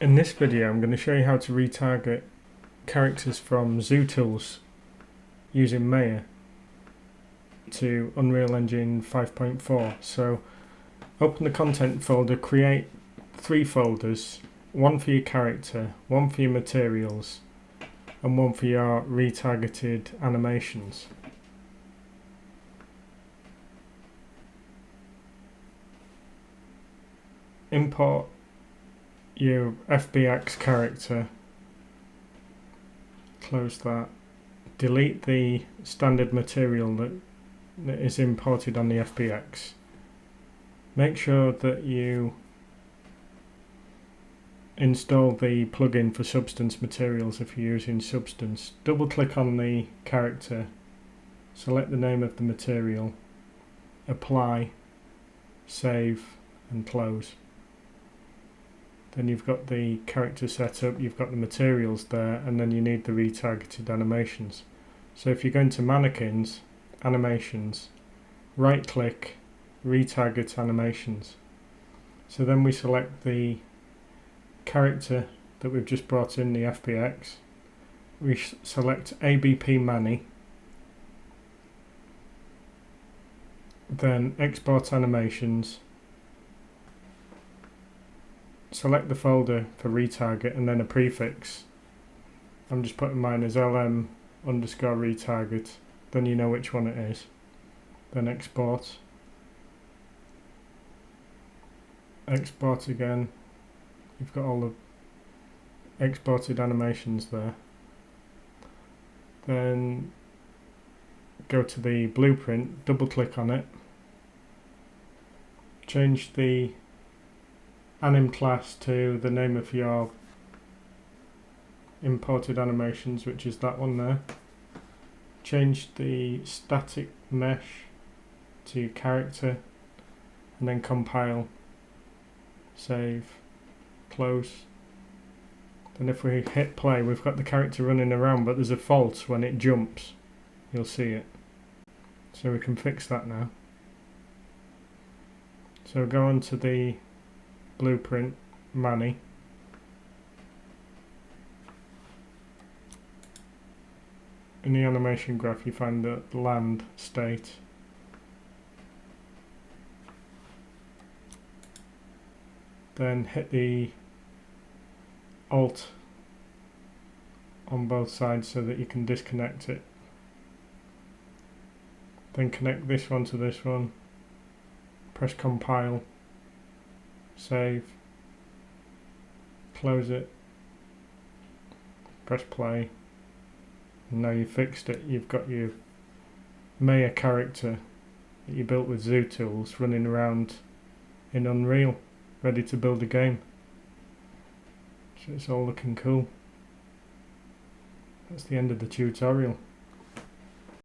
In this video I'm going to show you how to retarget characters from ZooTools using Maya to Unreal Engine 5.4. So open the content folder, create 3 folders, one for your character, one for your materials and one for your retargeted animations. Import your FBX character, close that, delete the standard material that is imported on the FBX. Make sure that you install the plugin for Substance materials if you're using Substance. Double click on the character, select the name of the material, apply, save and close. Then you've got the character set up, you've got the materials there, and then you need the retargeted animations. So if you go into mannequins, animations, right click, retarget animations. So then we select the character that we've just brought in the FBX. We select ABP Mani, then export animations. Select the folder for retarget and then a prefix. I'm just putting mine as LM_retarget, then you know which one it is. Then export. Export again. You've got all the exported animations there. Then go to the blueprint, double click on it. Change the anim class to the name of your imported animations, which is that one there. Change the static mesh to your character and then compile, save, close. Then if we hit play, we've got the character running around, but there's a fault when it jumps. You'll see it. So we can fix that now. So go on to the blueprint, Mani. In the animation graph you find the land state. Then hit the Alt on both sides so that you can disconnect it. Then connect this one to this one. Press compile. Save, close it, press play, and now you've fixed it. You've got your Maya character that you built with ZooTools running around in Unreal, ready to build a game. So it's all looking cool. That's the end of the tutorial.